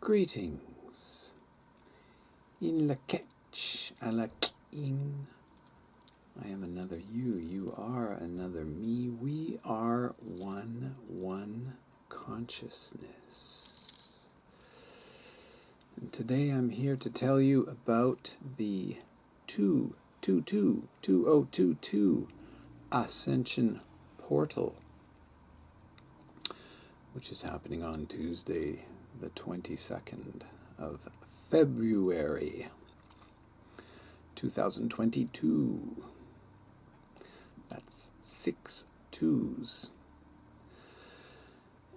Greetings. Een Laq, a la I am another you. You are another me. We are one consciousness. And today I'm here to tell you about the 2022 Ascension portal, which is happening on Tuesday, the 22nd of February, 2022. That's 6 2s.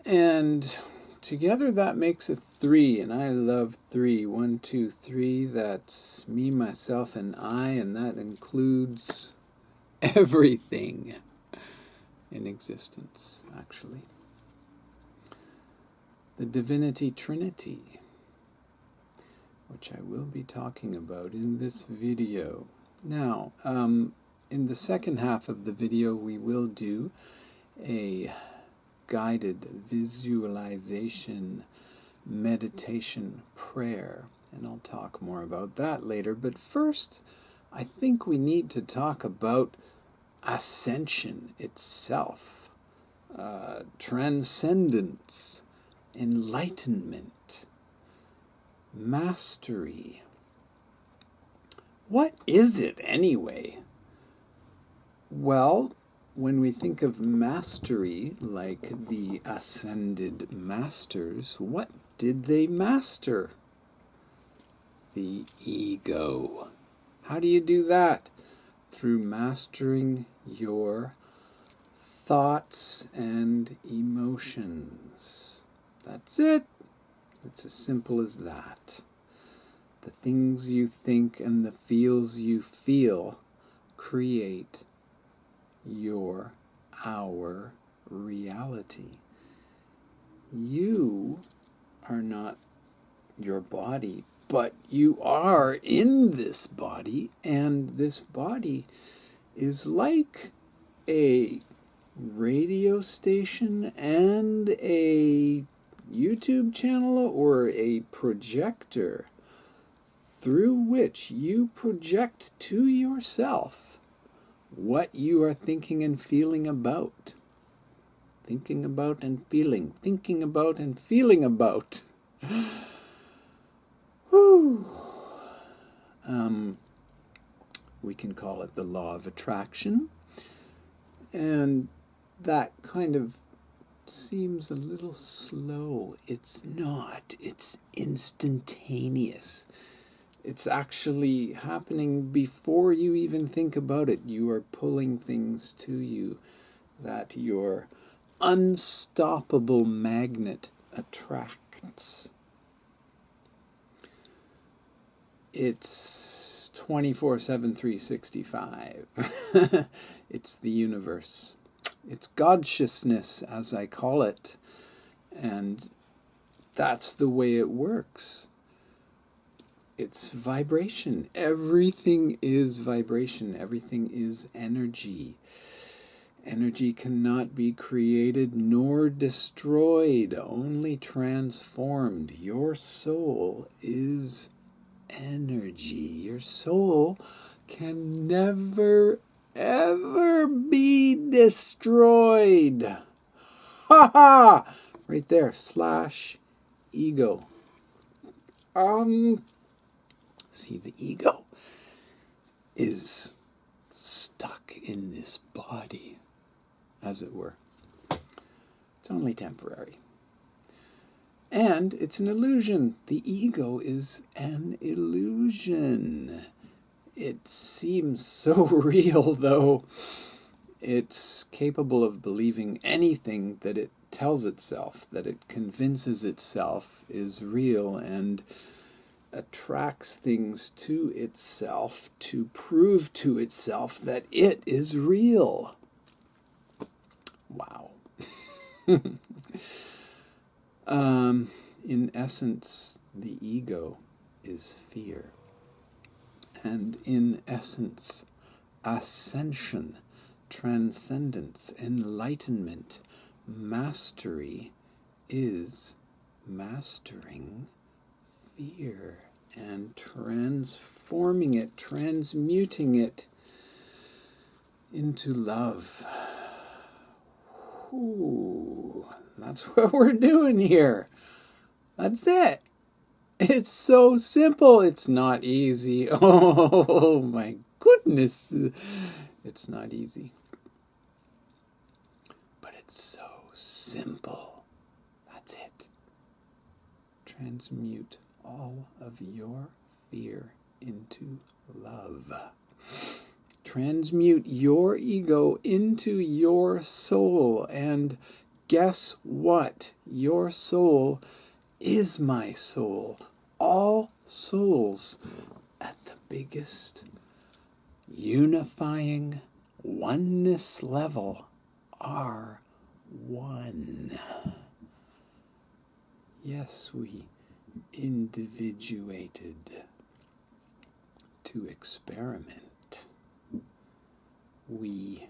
And together that makes a 3, and I love 3. 1, 2, 3, that's me, myself, and I, and that includes everything in existence, actually. The Divinity Trinity, which I will be talking about in this video. Now, in the second half of the video, we will do a guided visualization meditation prayer, and I'll talk more about that later. But first, I think we need to talk about Ascension itself, transcendence, enlightenment, mastery. What is it anyway? Well, when we think of mastery, like the ascended masters, what did they master? The ego. How do you do that? Through mastering your thoughts and emotions. That's it. It's as simple as that. The things you think and the feels you feel create our reality. You are not your body, but you are in this body, and this body is like a radio station and a YouTube channel or a projector through which you project to yourself what you are thinking and feeling about. Thinking about and feeling. Thinking about and feeling about. Whew. We can call it the law of attraction. And that kind of seems a little slow. It's not. It's instantaneous. It's actually happening before you even think about it. You are pulling things to you that your unstoppable magnet attracts. It's 24/7, 365. It's the universe. It's God-sciousness, as I call it. And that's the way it works. It's vibration. Everything is vibration. Everything is energy. Energy cannot be created nor destroyed, only transformed. Your soul is energy. Your soul can never, ever be destroyed. Ha ha! Right there, /ego. See, the ego is stuck in this body, as it were. It's only temporary. And it's an illusion. The ego is an illusion. It seems so real, though. It's capable of believing anything that it tells itself, that it convinces itself is real, and attracts things to itself to prove to itself that it is real. Wow. In essence, the ego is fear. And in essence, ascension, transcendence, enlightenment, mastery is mastering fear and transforming it, transmuting it into love. Ooh, that's what we're doing here. That's it. It's so simple. It's not easy. Oh my goodness. It's not easy. But it's so simple. That's it. Transmute all of your fear into love. Transmute your ego into your soul. And guess what? Your soul is my soul. All souls at the biggest unifying oneness level are one. Yes, we individuated to experiment. We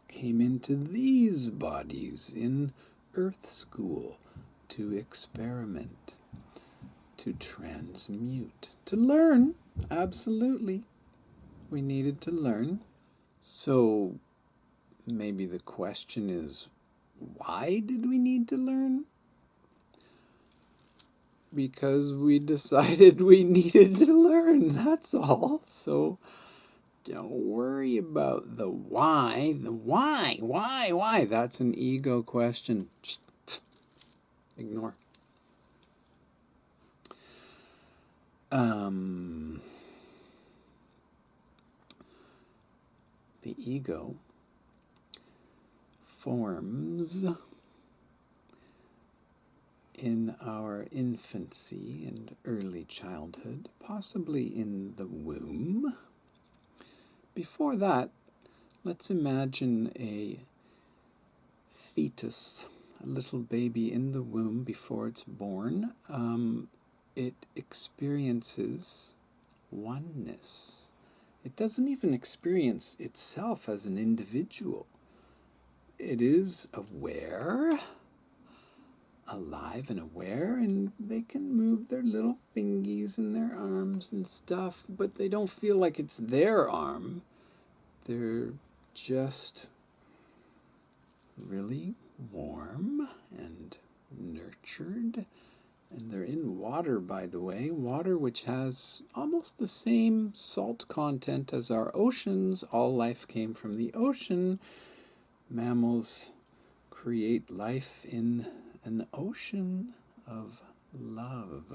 came into these bodies in Earth School to experiment, to transmute, to learn. Absolutely. We needed to learn. So maybe the question is, why did we need to learn? Because we decided we needed to learn, that's all. So don't worry about the why. The why? That's an ego question. Just ignore. The ego forms in our infancy and early childhood, possibly in the womb. Before that, let's imagine a fetus, a little baby in the womb before it's born. It experiences oneness. It doesn't even experience itself as an individual. It is aware, alive and aware, and they can move their little fingies and their arms and stuff, but they don't feel like it's their arm. They're just really warm and nurtured. And they're in water, by the way. Water which has almost the same salt content as our oceans. All life came from the ocean. Mammals create life in an ocean of love.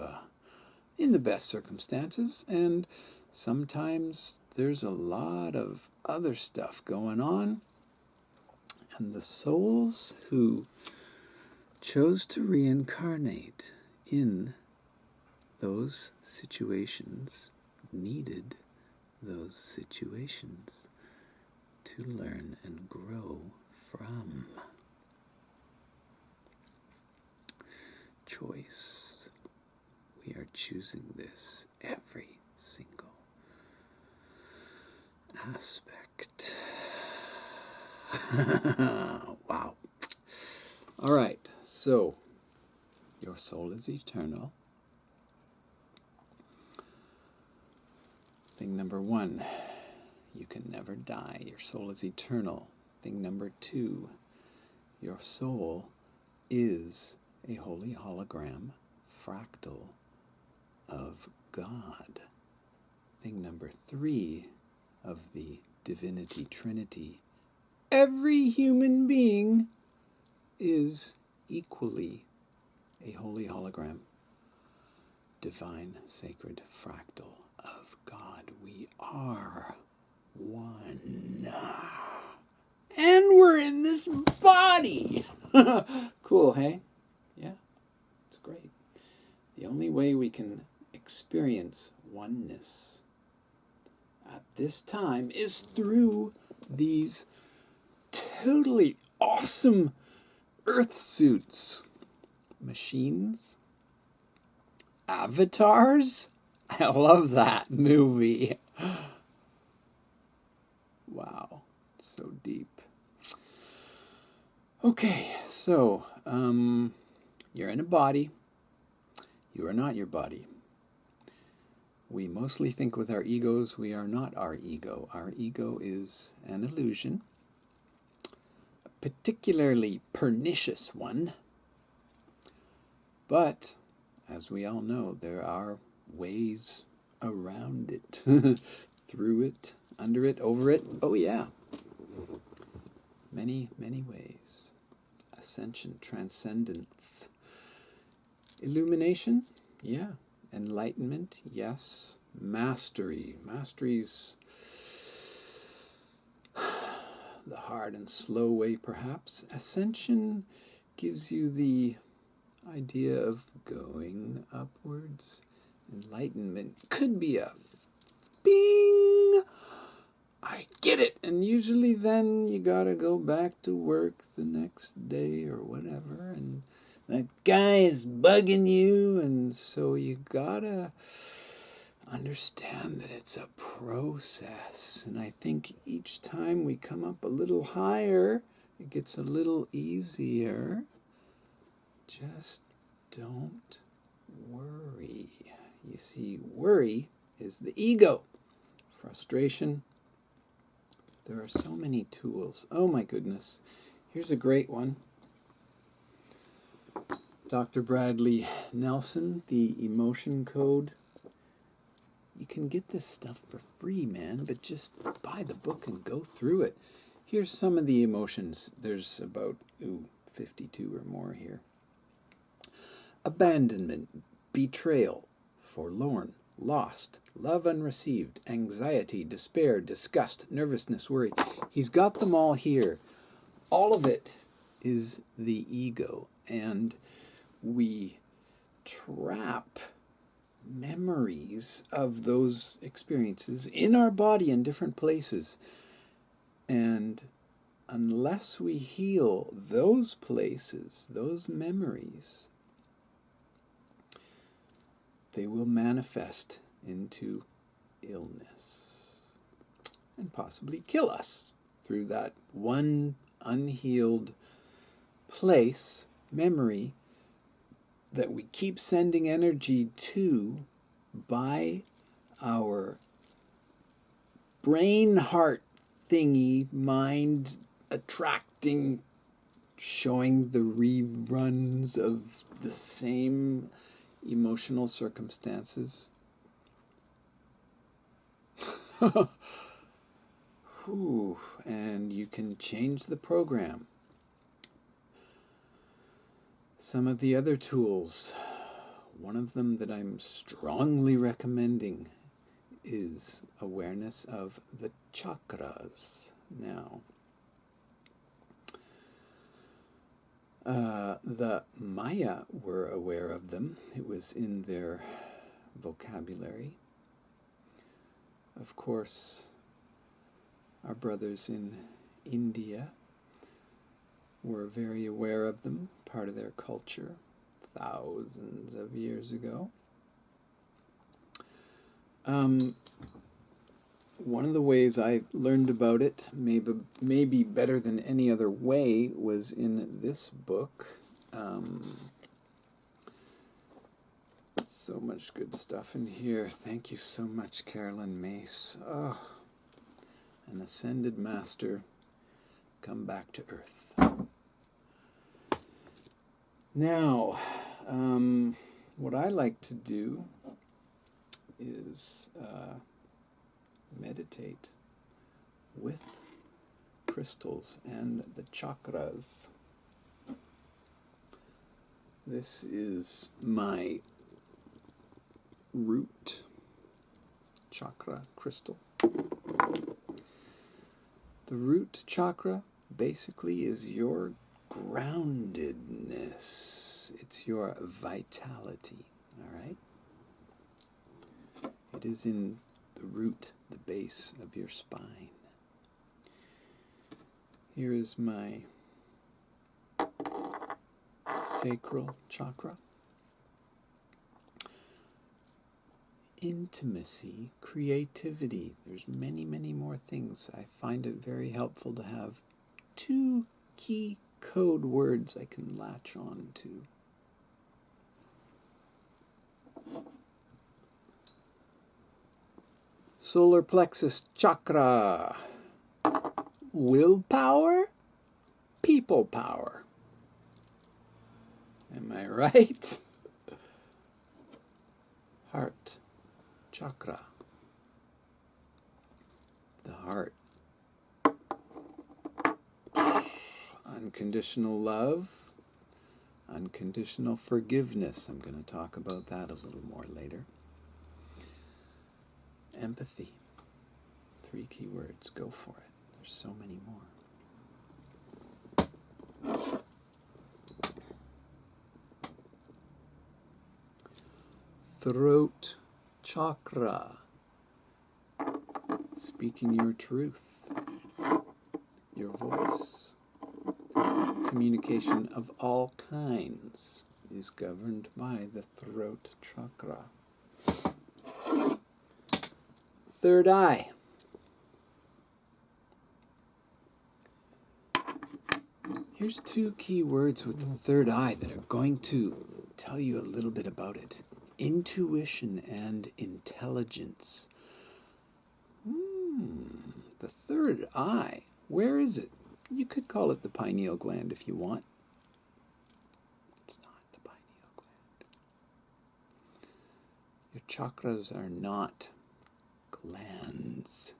In the best circumstances. And sometimes there's a lot of other stuff going on. And the souls who chose to reincarnate in those situations needed those situations to learn and grow from. Choice. We are choosing this every single aspect. Wow. All right, so your soul is eternal. Thing number 1, you can never die. Your soul is eternal. Thing number 2, your soul is a holy hologram, fractal of God. Thing number 3 of the divinity trinity, every human being is equally a holy hologram, divine, sacred, fractal of God. We are one. And we're in this body. Cool, hey? Yeah, it's great. The only way we can experience oneness at this time is through these totally awesome earth suits. Machines, avatars. I love that movie. Wow, so deep. Okay, so you're in a body. You are not your body. We mostly think with our egos. We are not our ego. Our ego is an illusion, a particularly pernicious one. But, as we all know, there are ways around it, through it, under it, over it. Oh yeah. Many, many ways. Ascension, transcendence. Illumination? Yeah. Enlightenment? Yes. Mastery. Mastery's the hard and slow way, perhaps. Ascension gives you the idea of going upwards. Enlightenment could be a bing! I get it! And usually then you gotta go back to work the next day or whatever, and that guy is bugging you, and so you gotta understand that it's a process. And I think each time we come up a little higher, it gets a little easier. Just don't worry. You see, worry is the ego. Frustration. There are so many tools. Oh my goodness. Here's a great one. Dr. Bradley Nelson, the emotion code. You can get this stuff for free, man, but just buy the book and go through it. Here's some of the emotions. There's about 52 or more here. Abandonment, betrayal, forlorn, lost, love unreceived, anxiety, despair, disgust, nervousness, worry. He's got them all here. All of it is the ego, and we trap memories of those experiences in our body in different places. And unless we heal those places, those memories, they will manifest into illness and possibly kill us through that one unhealed place, memory, that we keep sending energy to by our brain heart thingy, mind attracting, showing the reruns of the same emotional circumstances. And you can change the program. Some of the other tools, one of them that I'm strongly recommending is awareness of the chakras. Now, the Maya were aware of them. It was in their vocabulary. Of course, our brothers in India were very aware of them, part of their culture, thousands of years ago. One of the ways I learned about it, maybe better than any other way, was in this book. So much good stuff in here. Thank you so much, Carolyn Mace. Oh, an ascended master come back to earth. Now, what I like to do is meditate with crystals and the chakras. This is my root chakra crystal. The root chakra basically is your groundedness. It's your vitality, all right? It is in the root, the base of your spine. Here is my sacral chakra. Intimacy, creativity. There's many, many more things. I find it very helpful to have 2 key code words I can latch on to. Solar plexus chakra. Willpower, people power. Am I right? Heart chakra. The heart. Unconditional love. Unconditional forgiveness. I'm going to talk about that a little more later. Empathy. 3 key words. Go for it. There's so many more. Throat chakra. Speaking your truth. Your voice. Communication of all kinds is governed by the throat chakra. Third eye. Here's 2 key words with the third eye that are going to tell you a little bit about it. Intuition and intelligence. The third eye. Where is it? You could call it the pineal gland if you want. It's not the pineal gland. Your chakras are not glands.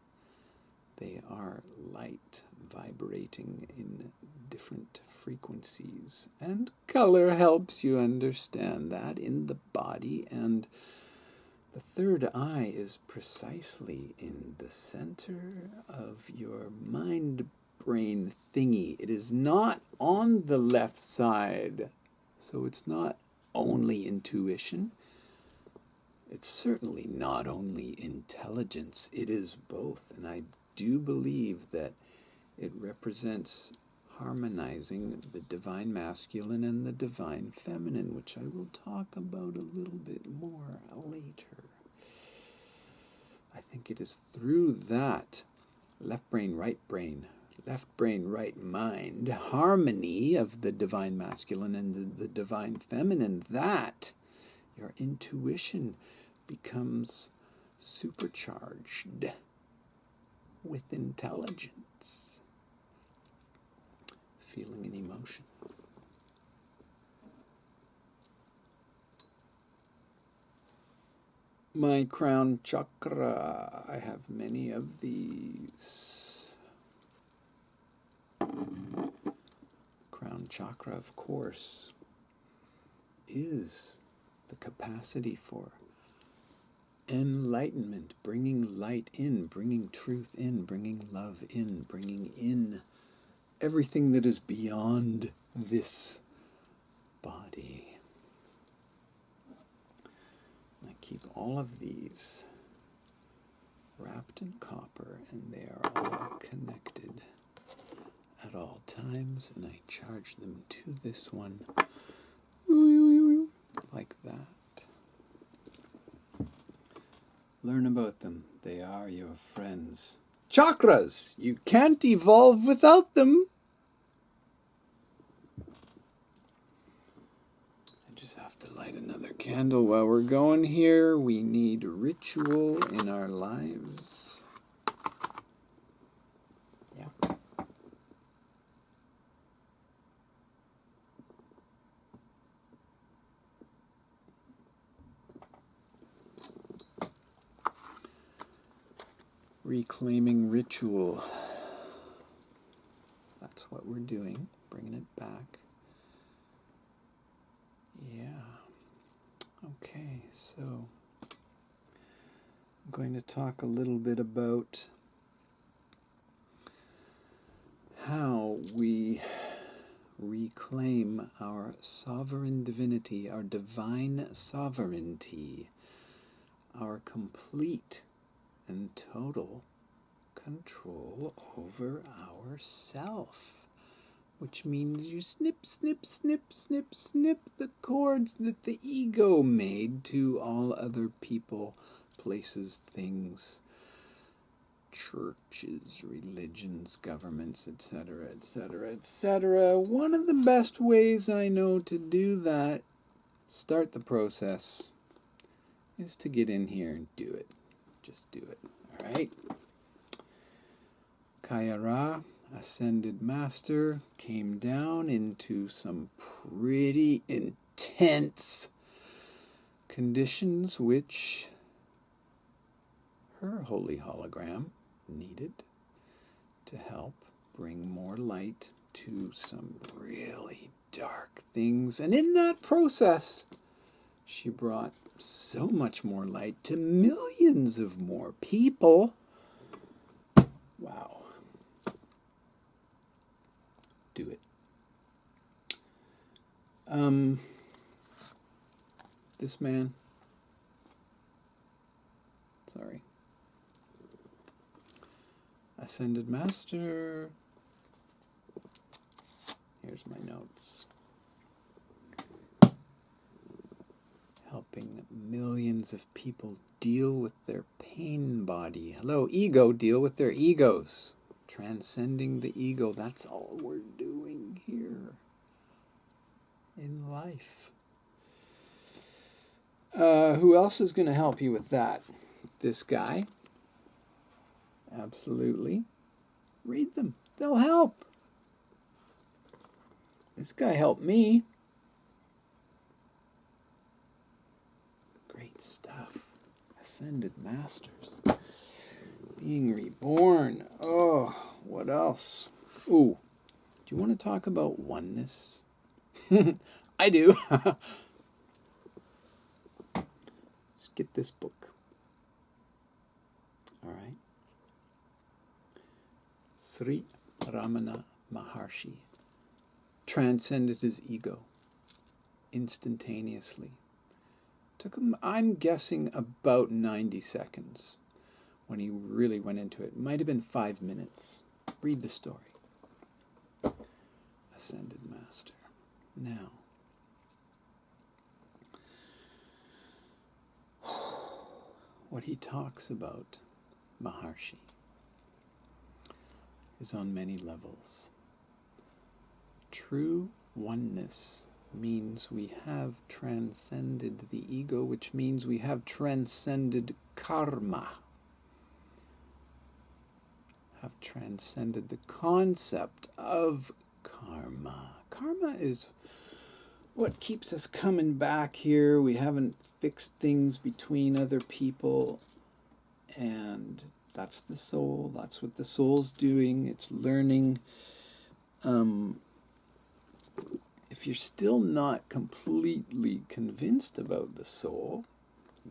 They are light vibrating in different frequencies. And color helps you understand that in the body. And the third eye is precisely in the center of your mind-brain thingy. It is not on the left side. So it's not only intuition. It's certainly not only intelligence. It is both. And I do believe that it represents harmonizing the divine masculine and the divine feminine, which I will talk about a little bit more later. I think it is through that left brain, right mind, harmony of the divine masculine and the divine feminine, that your intuition becomes supercharged with intelligence, feeling and emotion. My crown chakra, I have many of these. Crown chakra, of course, is the capacity for enlightenment, bringing light in, bringing truth in, bringing love in, bringing in everything that is beyond this body. I keep all of these wrapped in copper, and they are all connected at all times, and I charge them to this one like that. Learn about them. They are your friends. Chakras! You can't evolve without them. I just have to light another candle while we're going here. We need ritual in our lives. Yeah. Reclaiming ritual. That's what we're doing. Bringing it back. Yeah. Okay, so I'm going to talk a little bit about how we reclaim our sovereign divinity, our divine sovereignty, our complete and total control over ourself, which means you snip the cords that the ego made to all other people, places, things, churches, religions, governments, etc., etc., etc. One of the best ways I know to do that, start the process, is to get in here and do it. Just do it, all All right. Kayara, ascended master, came down into some pretty intense conditions which her holy hologram needed to help bring more light to some really dark things. And in that process, she brought so much more light to millions of more people. Wow. Do it. This man. Sorry. Ascended Master. Here's my notes. Helping millions of people deal with their pain body. Hello, ego, deal with their egos. Transcending the ego. That's all we're doing here in life. Who else is going to help you with that? This guy. Absolutely. Read them. They'll help. This guy helped me. Great stuff. Ascended Masters. Being reborn. Oh, what else? Ooh, do you want to talk about oneness? I do. Just get this book. All right. Sri Ramana Maharshi transcended his ego instantaneously. Took him, I'm guessing, about 90 seconds when he really went into it. Might have been 5 minutes. Read the story. Ascended Master. Now, what he talks about, Maharshi, is on many levels. True oneness means we have transcended the ego, which means we have transcended karma. Have transcended the concept of karma. Karma is what keeps us coming back here. We haven't fixed things between other people, and that's the soul. That's what the soul's doing. It's learning. If you're still not completely convinced about the soul,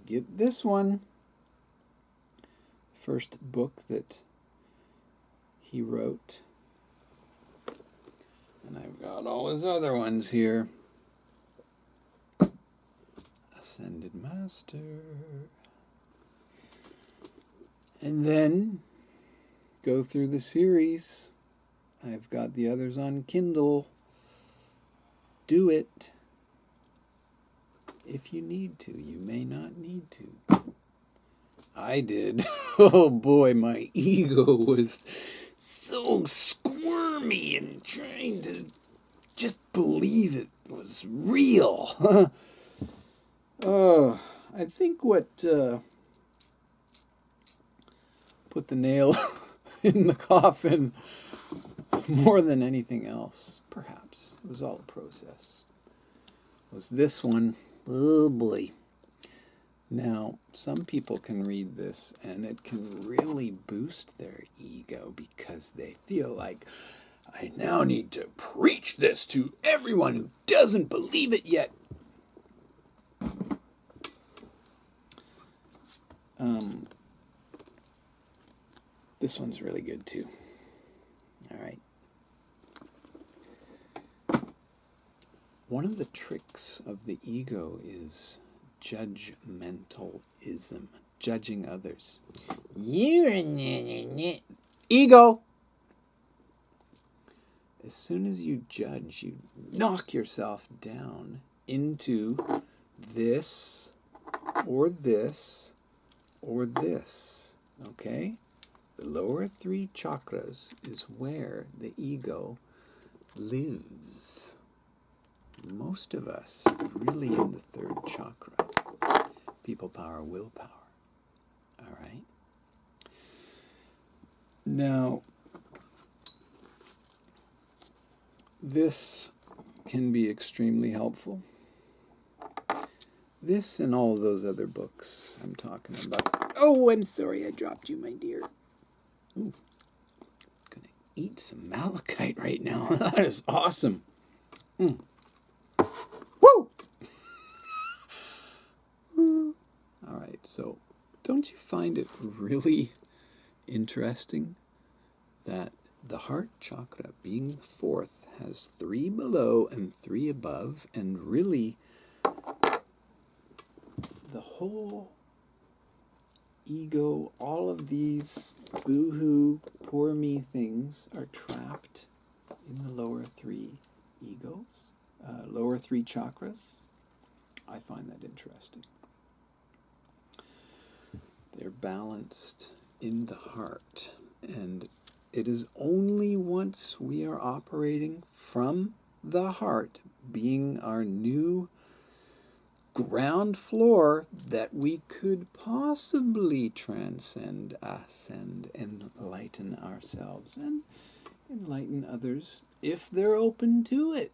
get this one. First book that he wrote. And I've got all his other ones here. Ascended Master. And then go through the series. I've got the others on Kindle. Do it. If you need to. You may not need to. I did. Oh boy, my ego was so squirmy and trying to just believe it was real. Oh, I think what put the nail in the coffin more than anything else, perhaps, it was all a process, was this one. Oh boy. Now, some people can read this and it can really boost their ego because they feel like, I now need to preach this to everyone who doesn't believe it yet. This one's really good too. All right. One of the tricks of the ego is judgmentalism, judging others. Ego! As soon as you judge, you knock yourself down into this, or this, or this, okay? The lower 3 chakras is where the ego lives. Most of us really in the 3rd chakra. People power, willpower. All right? Now, this can be extremely helpful. This and all of those other books I'm talking about. Oh, I'm sorry I dropped you, my dear. Ooh, gonna eat some malachite right now. That is awesome. Woo! All right, so don't you find it really interesting that the heart chakra, being fourth, has 3 below and 3 above, and really the whole ego, all of these boo-hoo, poor me things are trapped in the lower 3 egos, lower 3 chakras? I find that interesting. They're balanced in the heart, and it is only once we are operating from the heart, being our new ground floor, that we could possibly transcend, ascend, enlighten ourselves and enlighten others if they're open to it.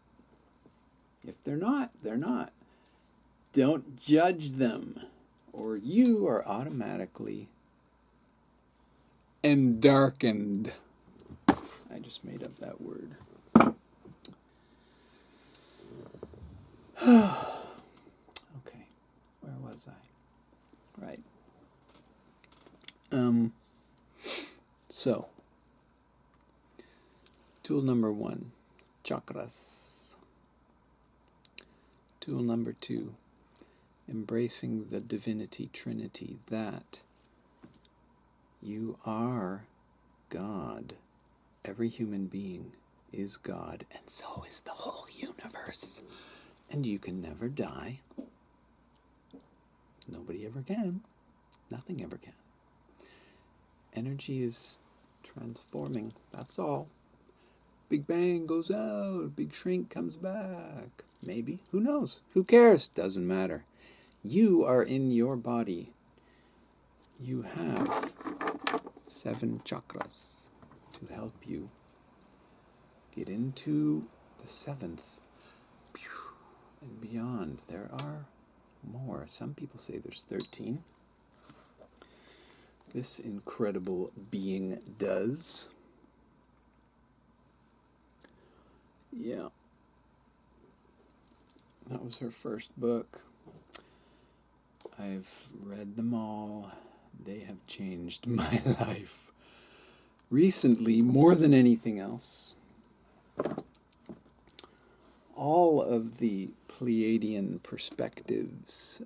If they're not, they're not. Don't judge them, or you are automatically darkened. I just made up that word. Okay, where was I? Right. So, tool number 1, chakras. Tool number 2, embracing the divinity trinity, that you are God. Every human being is God, and so is the whole universe. And you can never die. Nobody ever can. Nothing ever can. Energy is transforming, that's all. Big bang goes out, big shrink comes back. Maybe, who knows? Who cares? Doesn't matter. You are in your body. You have 7 chakras to help you get into the 7th and beyond. There are more. Some people say there's 13. This incredible being does. Yeah. That was her first book. I've read them all. They have changed my life. Recently, more than anything else, all of the Pleiadian perspectives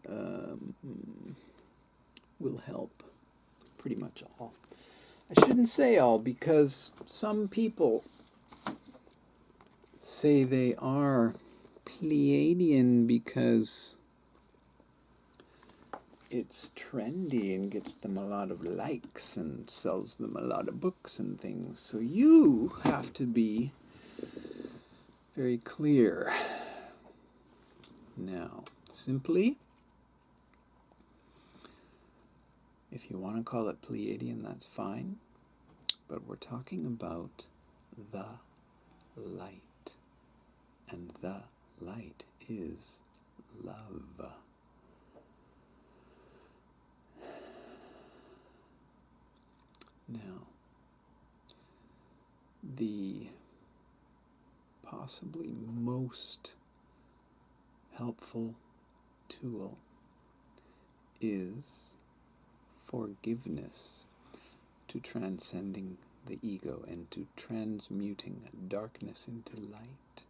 will help. Pretty much all. I shouldn't say all, because some people say they are Pleiadian because it's trendy and gets them a lot of likes and sells them a lot of books and things. So you have to be very clear. Now, simply, if you want to call it Pleiadian, that's fine. But we're talking about the light. And the light is love. Now, the possibly most helpful tool is forgiveness, to transcending the ego and to transmuting darkness into light.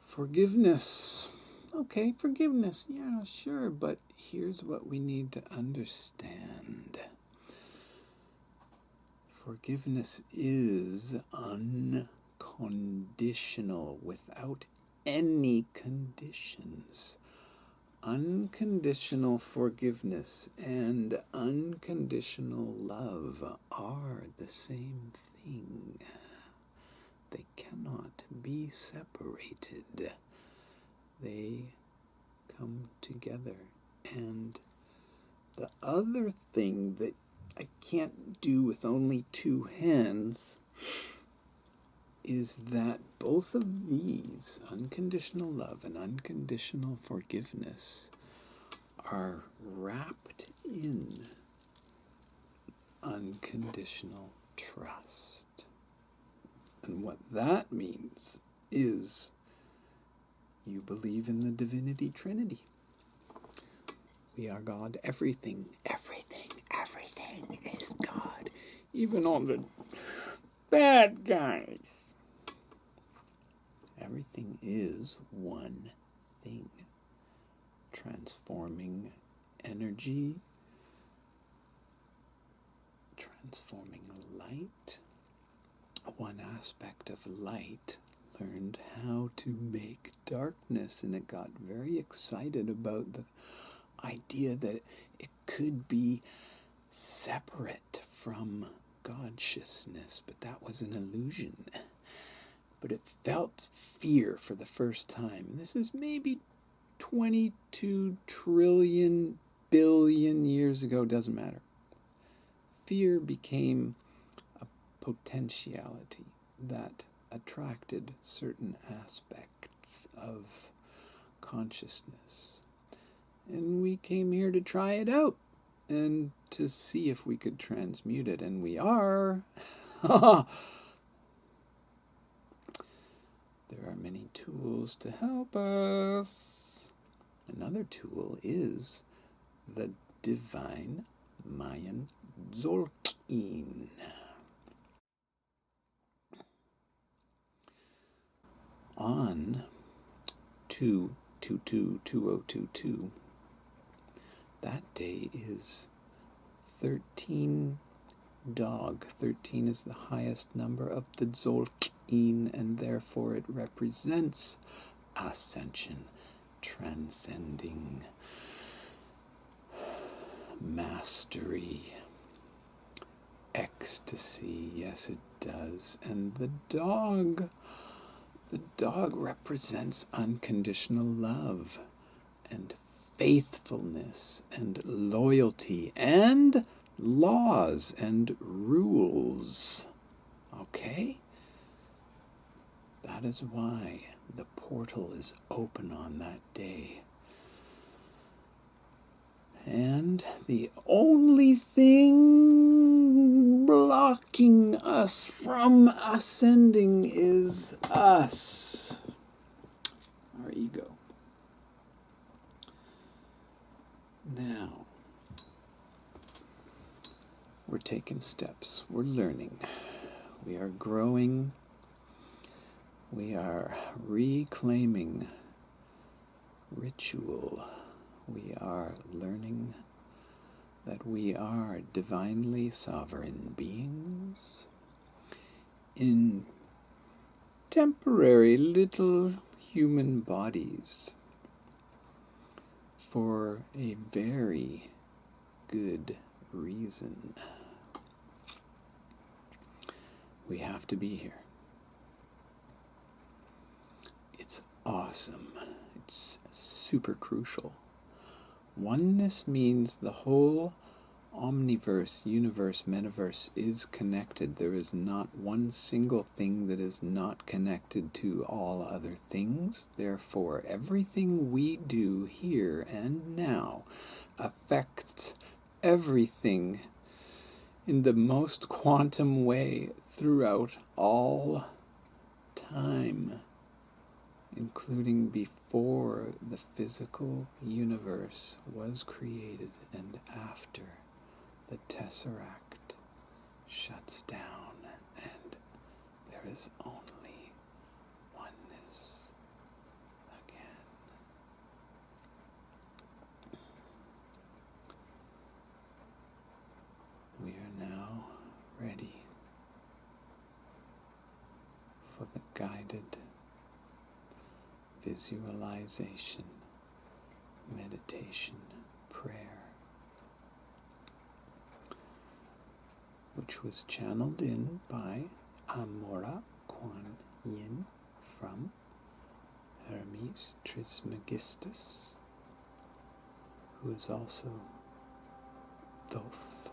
Forgiveness. Okay, forgiveness. Yeah, sure, but here's what we need to understand. Forgiveness is unconditional, without any conditions. Unconditional forgiveness and unconditional love are the same thing. They cannot be separated. They come together. And the other thing that I can't do with only two hands is that both of these, unconditional love and unconditional forgiveness, are wrapped in unconditional trust. And what that means is you believe in the Divinity Trinity. We are God. Everything is God. Even all the bad guys. Everything is one thing. Transforming energy, transforming light. One aspect of light learned how to make darkness, and it got very excited about the idea that it could be separate from God-sciousness, but that was an illusion. But it felt fear for the first time. This is maybe 22 trillion billion years ago, doesn't matter. Fear became a potentiality that attracted certain aspects of consciousness. And we came here to try it out and to see if we could transmute it, and we are. There are many tools to help us. Another tool is the Divine Mayan Tzolk'een. On 2/22/2022, that day is 13 dog. 13 is the highest number of the Tzolk'een, and therefore it represents ascension, transcending, mastery, ecstasy. Yes, it does. And the dog represents unconditional love and faithfulness and loyalty and laws and rules. Okay? That is why the portal is open on that day. And the only thing blocking us from ascending is us, our ego. Now, we're taking steps. We're learning. We are growing. We are reclaiming ritual. We are learning that we are divinely sovereign beings in temporary little human bodies for a very good reason. We have to be here. It's awesome. It's super crucial. Oneness means the whole omniverse, universe, metaverse is connected. There is not one single thing that is not connected to all other things. Therefore, everything we do here and now affects everything in the most quantum way throughout all time, including before the physical universe was created and after the Tesseract shuts down and there is only oneness again. We are now ready for the guided visualization, meditation, prayer, which was channeled in by Amora Kuan Yin from Hermes Trismegistus, who is also Thoth,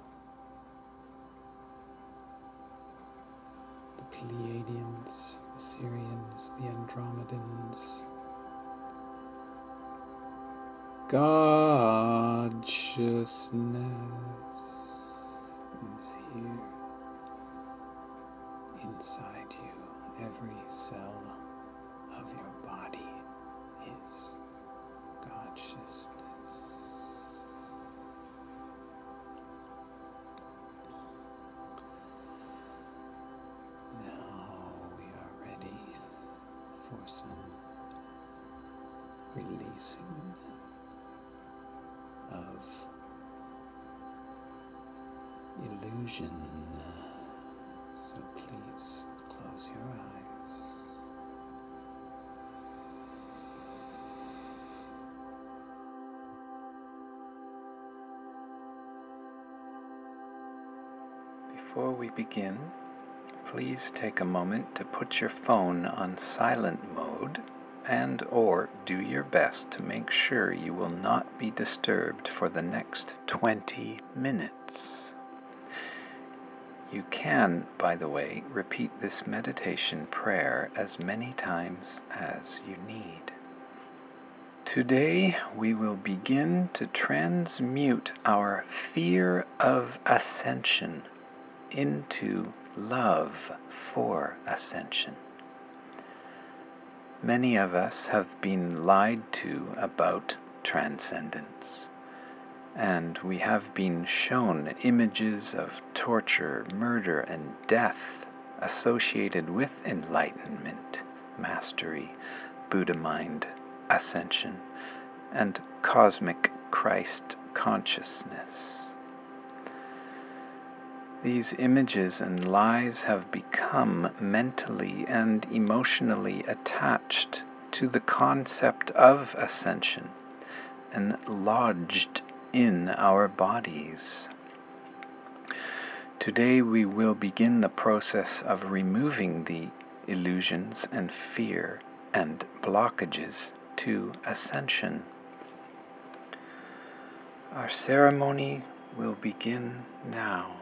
Pleiadians, the Sirians, the Andromedans. God-sciousness is here inside you. Every cell of your body is God-sciousness. Now we are ready for some releasing of illusion. So please close your eyes. Before we begin, please take a moment to put your phone on silent mode and or do your best to make sure you will not be disturbed for the next 20 minutes. You can, by the way, repeat this meditation prayer as many times as you need. Today we will begin to transmute our fear of ascension into love for ascension. Many of us have been lied to about transcendence, and we have been shown images of torture, murder, and death associated with enlightenment, mastery, Buddha mind, ascension, and cosmic Christ consciousness. These images and lies have become mentally and emotionally attached to the concept of ascension and lodged in our bodies. Today we will begin the process of removing the illusions and fear and blockages to ascension. Our ceremony will begin now.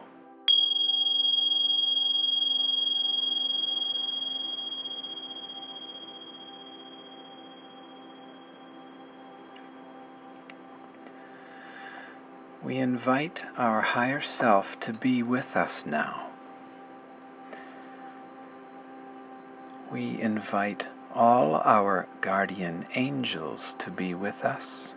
We invite our higher self to be with us now. We invite all our guardian angels to be with us.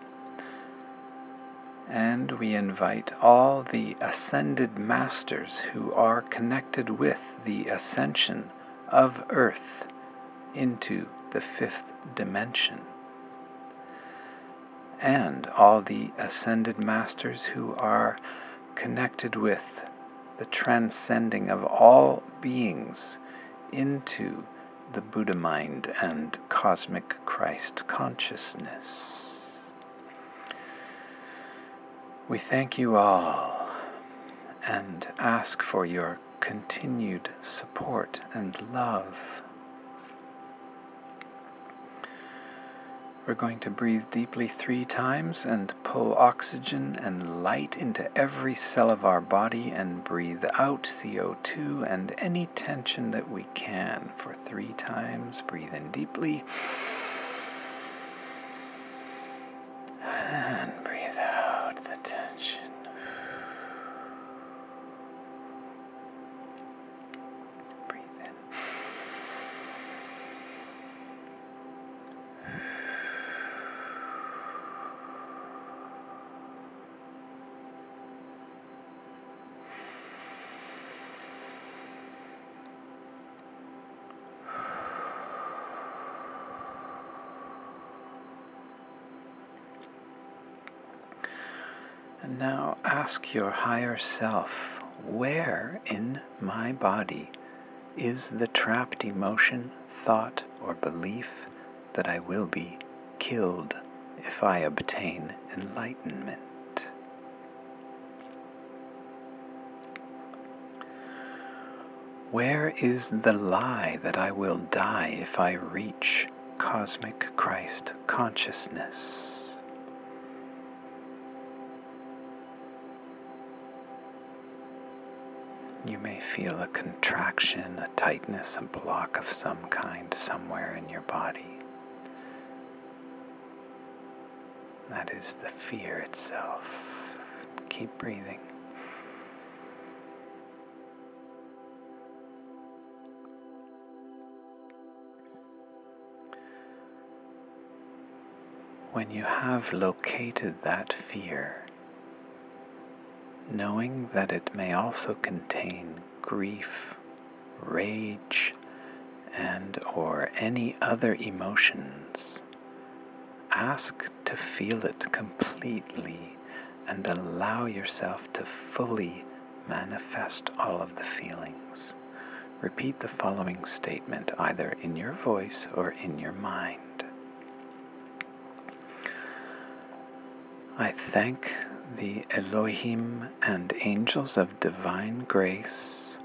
And we invite all the ascended masters who are connected with the ascension of Earth into the fifth dimension. And all the ascended masters who are connected with the transcending of all beings into the Buddha mind and cosmic Christ consciousness. We thank you all and ask for your continued support and love. We're going to breathe deeply 3 times and pull oxygen and light into every cell of our body and breathe out CO2 and any tension that we can for 3 times. Breathe in deeply and breathe out the tension. Breathe in. And now ask your higher self, where in my body is the trapped emotion, thought, or belief that I will be killed if I obtain enlightenment? Where is the lie that I will die if I reach cosmic Christ consciousness? You may feel a contraction, a tightness, a block of some kind somewhere in your body. That is the fear itself. Keep breathing. When you have located that fear, knowing that it may also contain grief, rage, and/or any other emotions, ask to feel it completely and allow yourself to fully manifest all of the feelings. Repeat the following statement either in your voice or in your mind. I thank the Elohim and angels of divine grace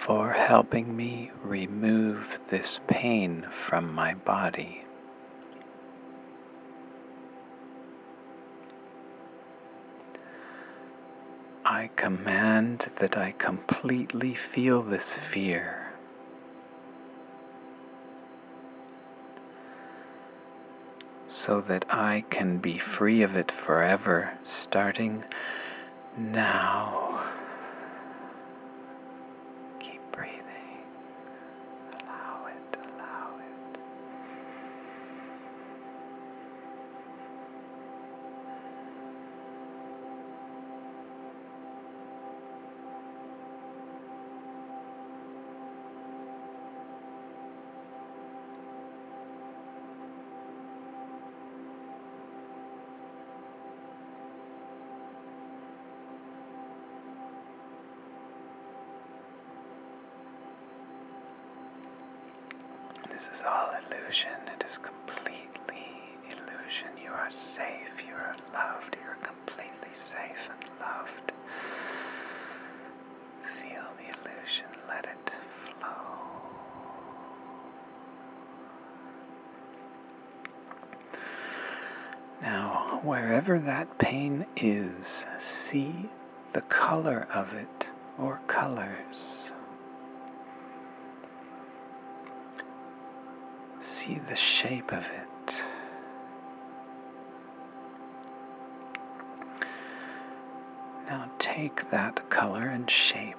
for helping me remove this pain from my body. I command that I completely feel this fear. So that I can be free of it forever, starting now. Keep breathing. Allow it, allow it. This is all illusion. It is completely illusion. You are safe. You are loved. You are completely safe and loved. Feel the illusion. Let it flow. Now, wherever that pain is, see the color of it or colors. See the shape of it. Now take that color and shape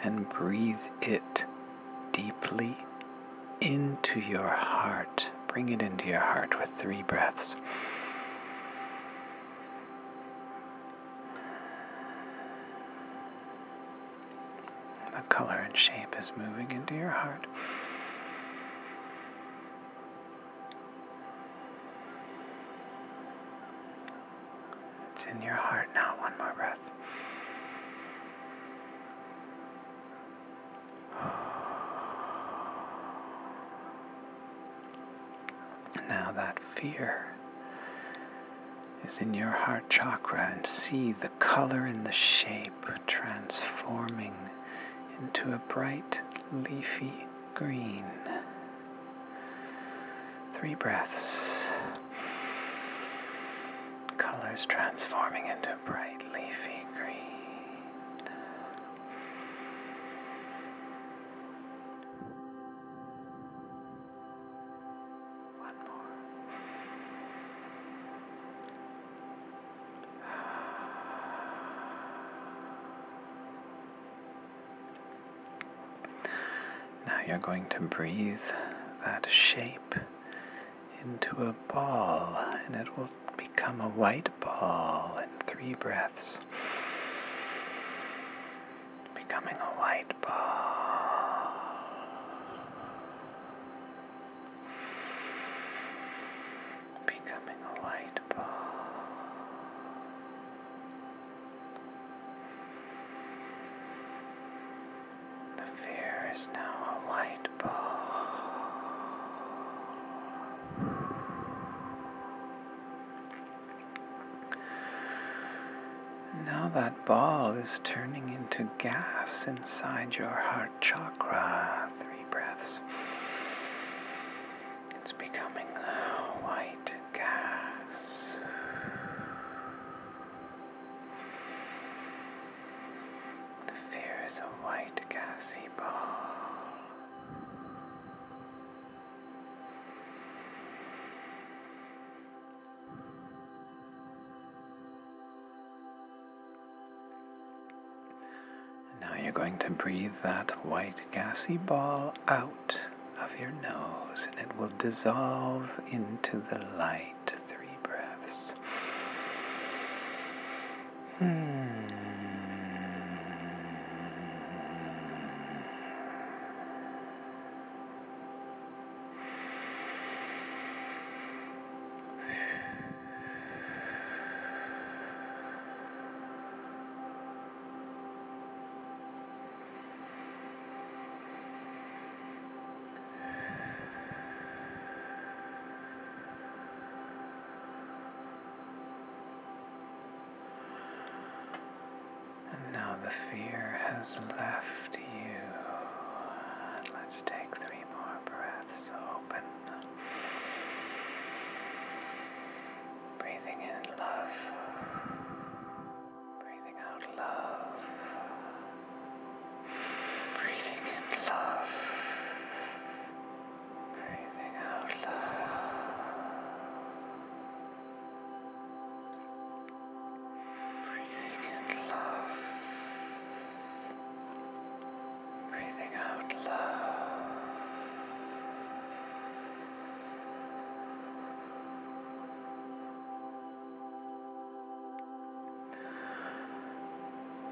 and breathe it deeply into your heart. Bring it into your heart with 3 breaths. The color and shape is moving into your heart. In your heart now, 1 more breath. Now that fear is in your heart chakra, and see the color and the shape transforming into a bright leafy green. 3 breaths. Colors transforming into bright leafy green. One more. Now you're going to breathe that shape into a ball, and it will become a white ball in 3 breaths. Becoming a white ball. Becoming a white ball. The fear is now a white ball. Now that ball is turning into gas inside your heart chakra. 3 breaths. It's becoming white gas. a white gassy ball. Now you're going to breathe that white gassy ball out of your nose, and it will dissolve into the light. 3 breaths. Now the fear has left you. Let's take 3 more breaths. Open. Breathing in love. Breathing out love. Breathing in love. Breathing out love. Breathing in love. Breathing out love.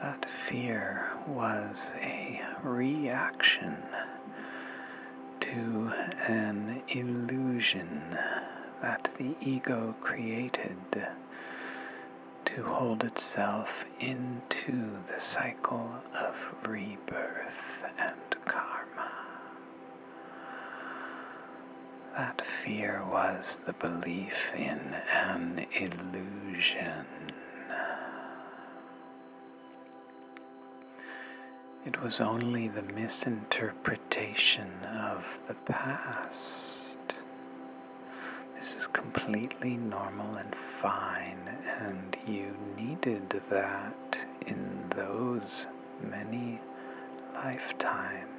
That fear was a reaction to an illusion that the ego created to hold itself into the cycle of rebirth and karma. That fear was the belief in an illusion. It was only the misinterpretation of the past. This is completely normal and fine, and you needed that in those many lifetimes.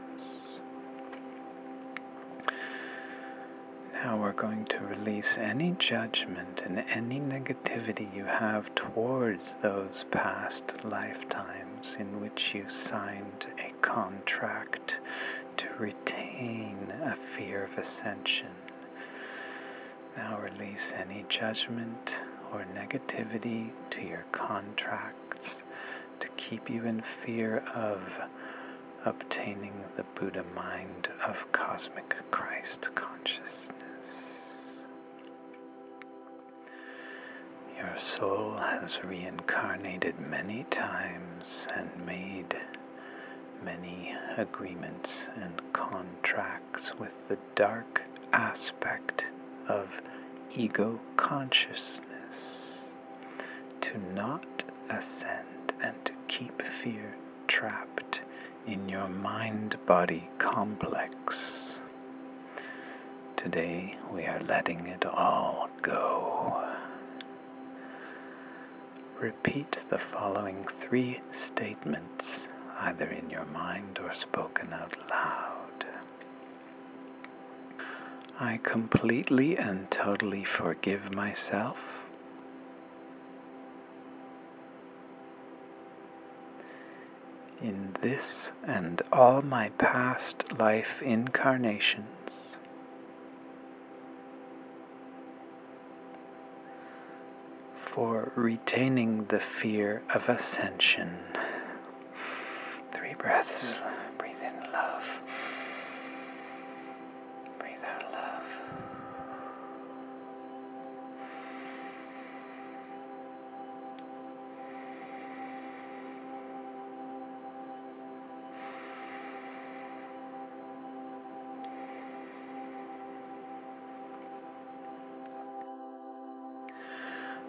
Now we're going to release any judgment and any negativity you have towards those past lifetimes in which you signed a contract to retain a fear of ascension. Now release any judgment or negativity to your contracts to keep you in fear of obtaining the Buddha mind of cosmic Christ consciousness. Your soul has reincarnated many times and made many agreements and contracts with the dark aspect of ego consciousness to not ascend and to keep fear trapped in your mind-body complex. Today we are letting it all go. Repeat the following 3 statements, either in your mind or spoken out loud. I completely and totally forgive myself. In this and all my past life incarnations, for retaining the fear of ascension. 3 breaths. Breathe in love. Breathe out love.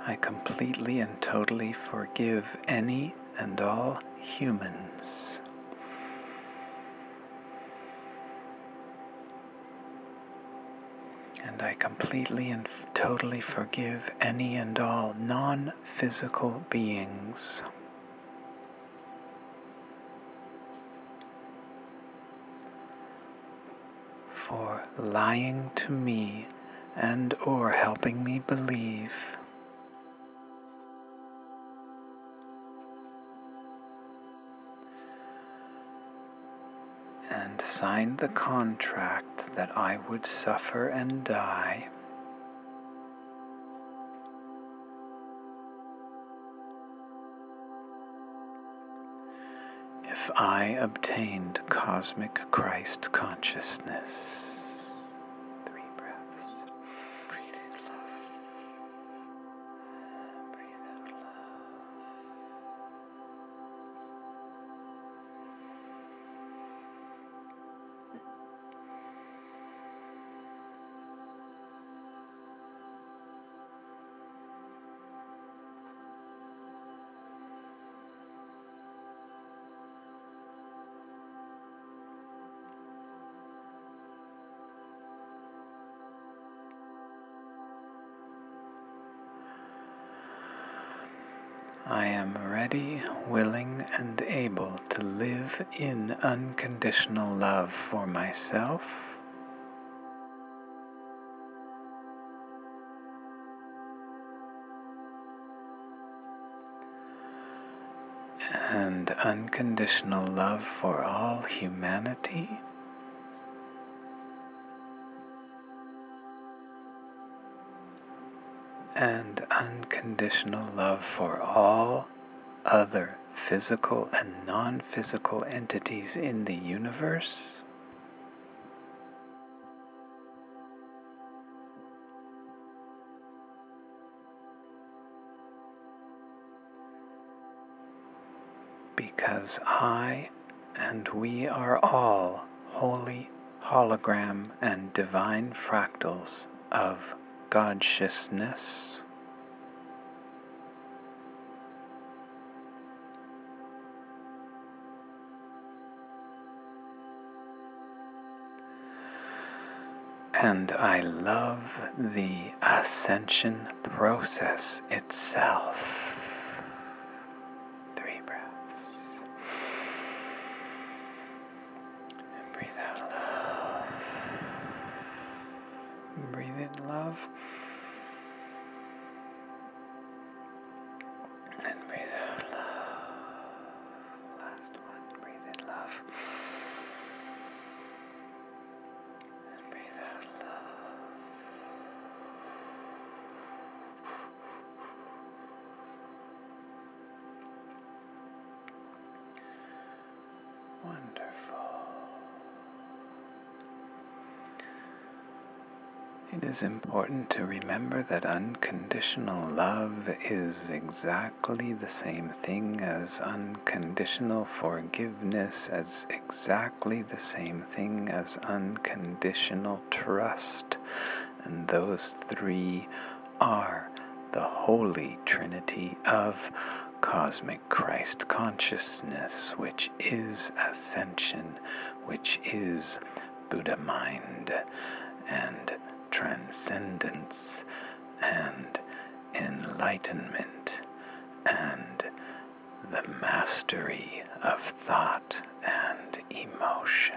I completely and totally forgive any and all humans. And I completely and totally forgive any and all non-physical beings. for lying to me and or helping me believe. And signed the contract that I would suffer and die if I obtained cosmic Christ consciousness. 3 breaths. Breathe in love. Breathe out love. I am ready, willing, and able to live in unconditional love for myself and unconditional love for all humanity and unconditional love for all other physical and non-physical entities in the universe, because I and we are all holy hologram and divine fractals of God-sciousness, and I love the Ascension process itself. 3 breaths. And breathe out love. Breathe in love. And breathe out love. Last one. Breathe in love. And breathe out love. Wonderful. It is important to remember that unconditional love is exactly the same thing as unconditional forgiveness, as exactly the same thing as unconditional trust. And those 3 are the Holy Trinity of cosmic Christ consciousness, which is Ascension, which is Buddha mind, and transcendence, and enlightenment, and the mastery of thought and emotion.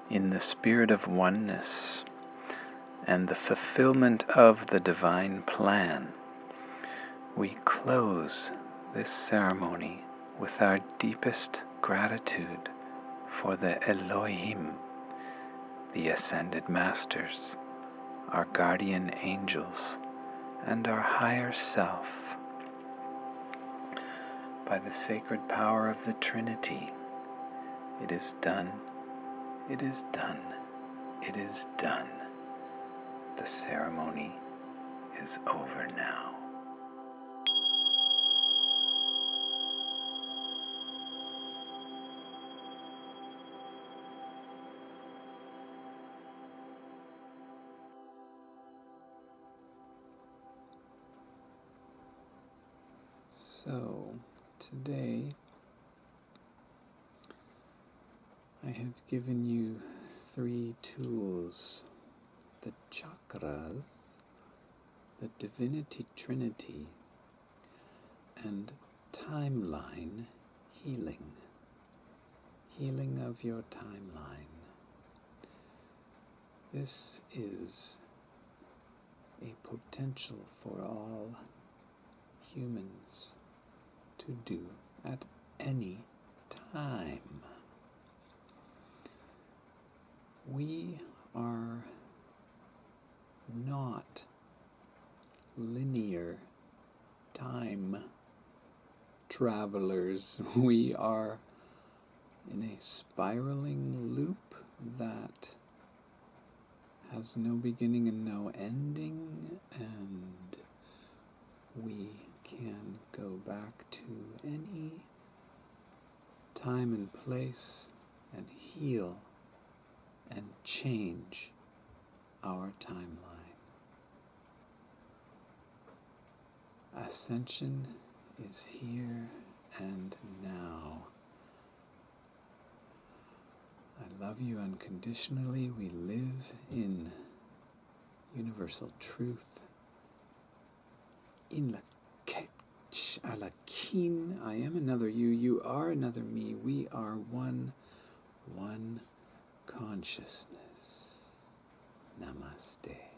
In the spirit of oneness and the fulfillment of the divine plan, we close this ceremony with our deepest gratitude for the Elohim, the Ascended Masters, our guardian angels, and our higher self. By the sacred power of the Trinity, it is done, it is done, it is done. The ceremony is over now. So, today I have given you 3 tools: the chakras, the divinity trinity, and timeline healing. Healing of your timeline. This is a potential for all humans to do at any time. We are not linear time travelers. We are in a spiraling loop that has no beginning and no ending, and we can go back to any time and place and heal and change our timeline. Ascension is here and now. I love you unconditionally. We live in universal truth. Een Laq, I am another you. You are another me. We are one consciousness. Namaste.